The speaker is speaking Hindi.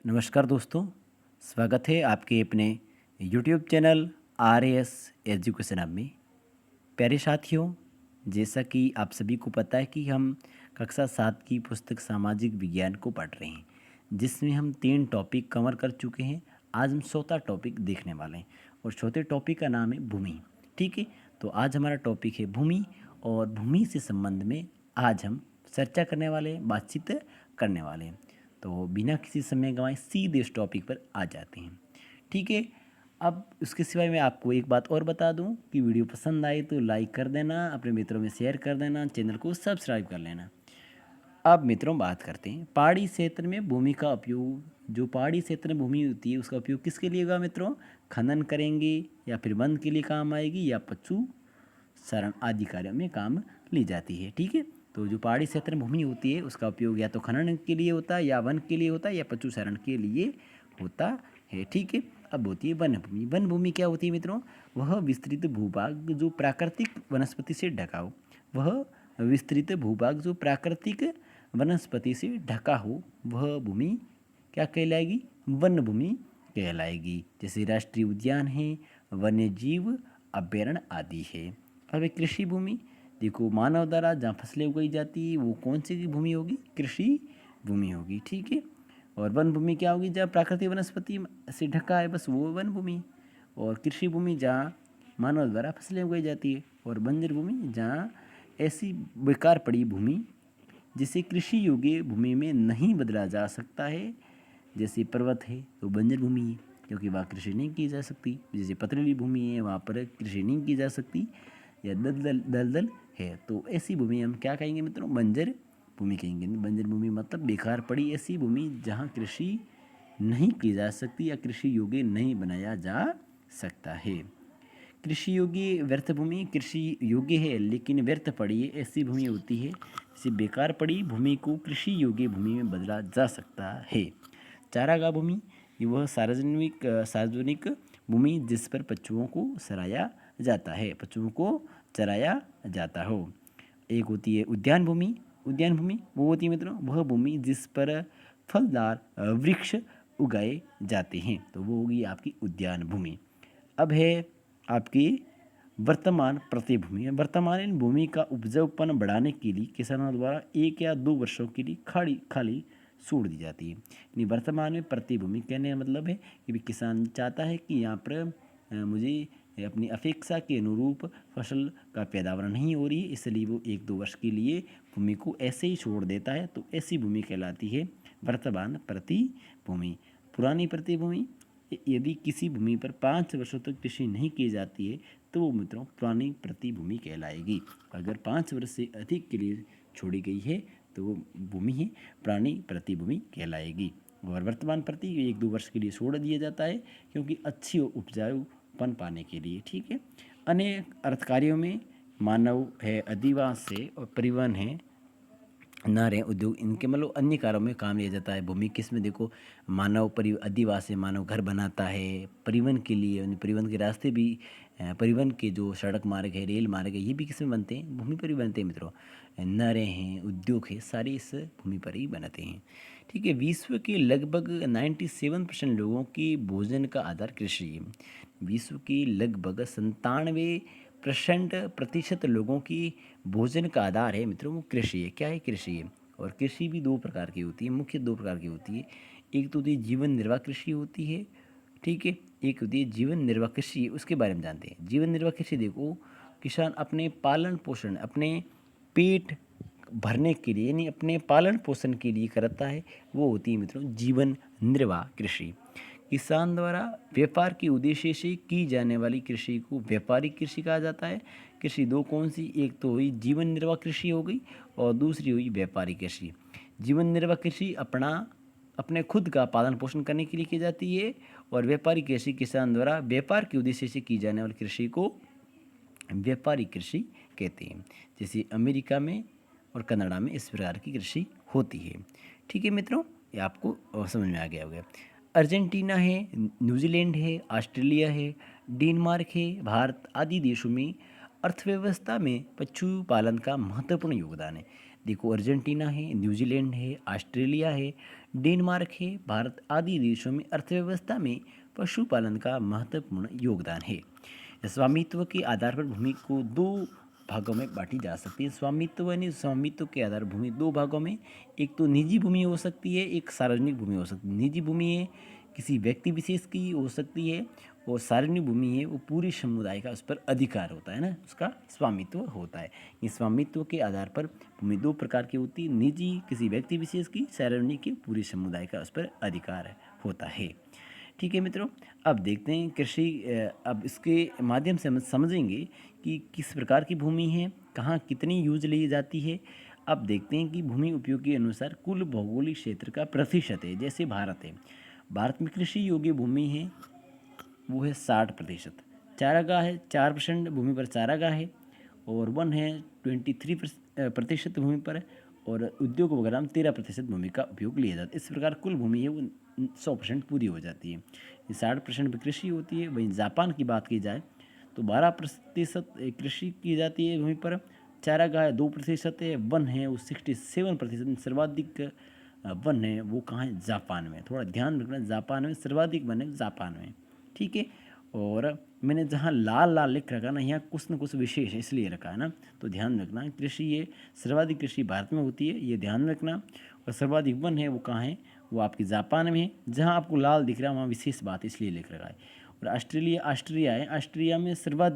नमस्कार दोस्तों, स्वागत है आपके अपने YouTube channel R S education hub में। प्यारे साथियों, जैसा कि आप सभी को पता है कि हम कक्षा 7 की पुस्तक सामाजिक विज्ञान को पढ़ रहे हैं, जिसमें हम 3 टॉपिक कवर कर चुके हैं। आज हम चौथा टॉपिक देखने वाले हैं और चौथे टॉपिक का नाम है भूमि। ठीक है, तो आज हमारा टॉपिक है भूमि और भूमि से संबंध में आज हम चर्चा करने वाले हैं, बातचीत करने वाले हैं। तो बिना किसी समय गंवाए सीधे इस टॉपिक पर आ जाते हैं। ठीक है, अब उसके सिवाय मैं आपको एक बात और बता दूं कि वीडियो पसंद आए तो लाइक कर देना, अपने मित्रों में शेयर कर देना, चैनल को सब्सक्राइब कर लेना। अब मित्रों बात करते हैं पहाड़ी क्षेत्र में भूमि का उपयोग। जो पहाड़ी क्षेत्र में भूमि होती है उसका उपयोग किसके लिए होगा मित्रों? खनन करेंगे या फिर वन के लिए काम आएगी या पशु शरण आदि कार्यों में काम ली जाती है। ठीक है, तो जो पहाड़ी क्षेत्र में भूमि होती है उसका उपयोग या तो खनन के लिए होता है या वन के लिए होता है या पशु शरण के लिए होता है। ठीक है, अब होती है वन भूमि। वन भूमि क्या होती है मित्रों? वह विस्तृत भूभाग जो प्राकृतिक वनस्पति से ढका हो। वह विस्तृत भूभाग जो प्राकृतिक वनस्पति से ढका हो वह भूमि क्या कहलाएगी? वन भूमि कहलाएगी। जैसे राष्ट्रीय उद्यान है, वन्य जीव अभ्यारण्य आदि है। अब एक कृषि भूमि, देखो मानव द्वारा जहाँ फसलें उगाई जाती है वो कौन सी भूमि होगी? कृषि भूमि होगी। ठीक है, और वन भूमि क्या होगी? जहाँ प्राकृतिक वनस्पति से ढका है बस वो वन भूमि। और कृषि भूमि जहाँ मानव द्वारा फसलें उगाई जाती है। और बंजर भूमि जहाँ ऐसी बेकार पड़ी भूमि जिसे कृषि योग्य भूमि में नहीं बदला जा सकता है, जैसे पर्वत है तो बंजर भूमि है क्योंकि वहाँ कृषि नहीं की जा सकती। जैसे पथरीली भूमि है वहाँ पर कृषि नहीं की जा सकती, या दलदल दलदल है तो ऐसी भूमि हम क्या कहेंगे मित्रों? बंजर भूमि कहेंगे। बंजर भूमि मतलब बेकार पड़ी ऐसी भूमि जहाँ कृषि नहीं की जा सकती या कृषि योग्य नहीं बनाया जा सकता है। कृषि योग्य व्यर्थ भूमि कृषि योग्य है लेकिन व्यर्थ पड़ी है ऐसी भूमि होती है। इसे बेकार पड़ी भूमि को कृषि योग्य भूमि में बदला जा सकता है। चारागाह भूमि ये वह सार्वजनिक भूमि जिस पर पशुओं को चराया जाता है, पशुओं को चराया जाता हो। एक होती है उद्यान भूमि। उद्यान भूमि वो होती है मित्रों वह भूमि जिस पर फलदार वृक्ष उगाए जाते हैं, तो वो होगी आपकी उद्यान भूमि। अब है आपकी वर्तमान प्रतिभूमि। वर्तमान भूमि का उपजाऊपन बढ़ाने के लिए किसानों द्वारा 1 या 2 वर्षों के लिए खाली छोड़ दी जाती है। यानी वर्तमान में प्रतिभूमि कहने का मतलब है कि भी किसान चाहता है कि यहाँ पर मुझे अपनी अपेक्षा के अनुरूप फसल का पैदावार नहीं हो रही है, इसलिए वो 1-2 वर्ष के लिए भूमि को ऐसे ही छोड़ देता है, तो ऐसी भूमि कहलाती है वर्तमान प्रतिभूमि। पुरानी प्रतिभूमि, यदि किसी भूमि पर 5 वर्षों तक कृषि नहीं की जाती है तो वो मित्रों पुरानी प्रतिभूमि कहलाएगी। अगर 5 वर्ष से अधिक के लिए छोड़ी गई है तो वो भूमि ही पुरानी प्रतिभूमि कहलाएगी। और वर्तमान प्रति 1-2 वर्ष के लिए छोड़ दिया जाता है क्योंकि अच्छी उपजाऊपन पाने के लिए। ठीक है, अनेक अर्थ कार्यों में मानव है, अधिवास है और परिवहन है, नार हैं, उद्योग, इनके मतलब अन्य कार्यों में काम लिया जाता है। भूमि किस में? देखो मानव अधिवास है, मानव घर बनाता है, परिवहन के लिए यानी परिवहन के रास्ते भी परिवहन के जो सड़क मार्ग है, रेल मार्ग है, ये भी किस में बनते हैं? भूमि पर ही बनते हैं मित्रों। नहरें हैं, उद्योग है, सारे इस भूमि पर ही बनते हैं। ठीक है, विश्व के लगभग 97% लोगों की भोजन का आधार कृषि है। विश्व की लगभग 97% लोगों की भोजन का आधार है मित्रों वो कृषि है। क्या है? कृषि है। और कृषि भी 2 प्रकार की होती है, मुख्य 2 प्रकार की होती है। एक तो होती है जीवन निर्वाह कृषि होती है। ठीक है, एक होती है जीवन निर्वाह कृषि, उसके बारे में जानते हैं। जीवन निर्वाह कृषि देखो किसान अपने पालन पोषण, अपने पेट भरने के लिए यानी अपने पालन पोषण के लिए करता है, वो होती है मित्रों जीवन निर्वाह कृषि। किसान द्वारा व्यापार के उद्देश्य से की जाने वाली कृषि को व्यापारिक कृषि कहा जाता है। कृषि 2 कौन सी? एक तो हुई जीवन निर्वाह कृषि हो गई और दूसरी हुई व्यापारिक कृषि। जीवन निर्वाह कृषि अपने खुद का पालन पोषण करने के लिए की जाती है और व्यापारिक कृषि किसान द्वारा व्यापार के उद्देश्य से की जाने वाली कृषि को व्यापारिक कृषि कहते हैं। जैसे अमेरिका में और कनाडा में इस प्रकार की कृषि होती है। ठीक है मित्रों, ये आपको समझ में आ गया होगा। अर्जेंटीना है, न्यूजीलैंड है, ऑस्ट्रेलिया है, डेनमार्क है, भारत आदि देशों में अर्थव्यवस्था में पशुपालन का महत्वपूर्ण योगदान है। देखो अर्जेंटीना है, न्यूजीलैंड है, ऑस्ट्रेलिया है, डेनमार्क है। भारत आदि देशों में अर्थव्यवस्था में पशुपालन का महत्वपूर्ण योगदान है। स्वामित्व के आधार पर भूमि को दो भागों में बांटी जा सकती है। स्वामित्व यानी स्वामित्व के आधार पर भूमि दो भागों में, एक तो निजी भूमि हो सकती है, एक सार्वजनिक भूमि हो सकती है। निजी भूमि है किसी व्यक्ति विशेष की हो सकती है, और सार्वजनिक भूमि है वो पूरे समुदाय का उस पर अधिकार होता है ना, उसका स्वामित्व होता है। इस स्वामित्व के आधार पर भूमि दो प्रकार की होती है, निजी किसी व्यक्ति विशेष की, सार्वजनिक के पूरे समुदाय का उस पर अधिकार होता है। ठीक है मित्रों, अब देखते हैं कृषि, अब इसके माध्यम से हम समझेंगे कि किस प्रकार की भूमि है, कहाँ कितनी यूज ली जाती है। अब देखते हैं कि भूमि उपयोग के अनुसार कुल भौगोलिक क्षेत्र का प्रतिशत है। जैसे भारत है, भारत में कृषि योग्य भूमि है वो है 60%। चारागाह है, 4% भूमि पर चारागाह है, और वन है 23% भूमि पर है, और उद्योग वगैरह में 13% भूमि का उपयोग लिया जाता है। इस प्रकार कुल भूमि है वो 100% पूरी हो जाती है। 60% कृषि होती है। वहीं जापान की बात की जाए तो 12% कृषि की जाती है भूमि पर, चारागाह 2% है, वन है वो 67%। सर्वाधिक वन है वो कहाँ है, जापान में। थोड़ा ध्यान रखना, जापान में सर्वाधिक वन है, जापान में। ठीक है, और मैंने जहाँ लाल लाल लिख रखा ना, यहाँ कुछ न कुछ विशेष इसलिए रखा है ना, तो ध्यान रखना। कृषि ये सर्वाधिक कृषि भारत में होती है, ये ध्यान रखना। और सर्वाधिक वन है वो कहाँ है, वो आपकी जापान में है। जहाँ आपको लाल दिख रहा है वहाँ विशेष बात इसलिए लिख रखा है। और ऑस्ट्रेलिया है, ऑस्ट्रिया में सर्वाधिक